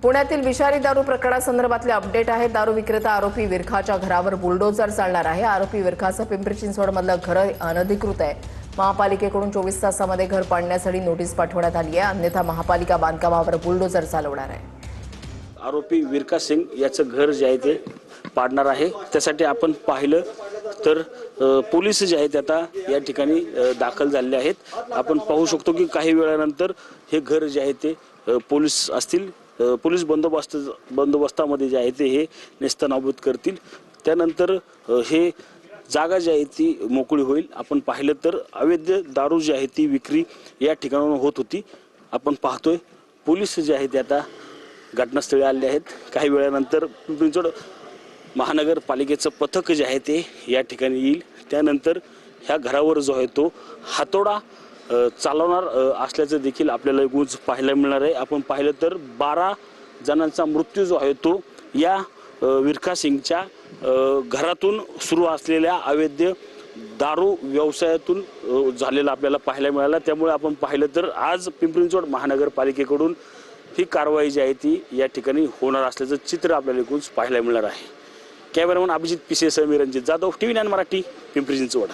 पुण्यातील विषारी दारू प्रकरणासंदर्भातले अपडेट आहे। दारू विक्रेता आरोपी विरखाच्या घरावर बुलडोजर चालणार आहे। आरोपी विरखाचं पिंपरी चिंचवडमधलं घर अनधिकृत आहे। महापालिकेकडून 24 तासांमध्ये घर पाडण्यासाठी नोटीस पाठवण्यात आली आहे, अन्यथा महापालिका बांधकामावर बुलडोजर चालवणार आहे। आरोपी विरका सिंग याचं घर जे आहे ते पाडणार आहे। त्यासाठी आपण पाहिलं तर पोलीस जे आहेत आता या ठिकाणी दाखल झालेले आहेत। आपण पाहू शकतो की काही वेळानंतर हे घर जे आहे ते पोलीस असतील, पोलीस बंदोबस्तामध्ये जे आहे ते हे नेस्तनाबूत करतील। त्यानंतर हे जागा जी आहे ती मोकळी होईल। आपण पाहिलं तर अवैध दारू जी आहे ती विक्री या ठिकाणाहून होत होती। आपण पाहतोय पोलीस जे आहे ते आता घटनास्थळी आले आहेत। काही वेळानंतर पिंपरी चिंचवड महानगरपालिकेचं पथक जे आहे ते या ठिकाणी येईल। त्यानंतर ह्या घरावर जो आहे तो हातोडा चालवणार असल्याचं देखील आपल्याला गुज पाहायला मिळणार आहे। आपण पाहिलं तर 12 जणांचा मृत्यू जो आहे तो या विरका सिंगच्या घरातून सुरू असलेल्या अवैध दारू व्यवसायातून झालेला आपल्याला पाहायला मिळाला। त्यामुळे आपण पाहिलं तर आज पिंपरी चिंचवड महानगरपालिकेकडून ही कारवाई जी आहे ती या ठिकाणी होणार असल्याचं चित्र आपल्याला एकूण पाहायला मिळणार आहे। कॅमेरामन अभिजित पिसे सह मी रंजित जाधव, TV9 मराठी, पिंपरी चिंचवड।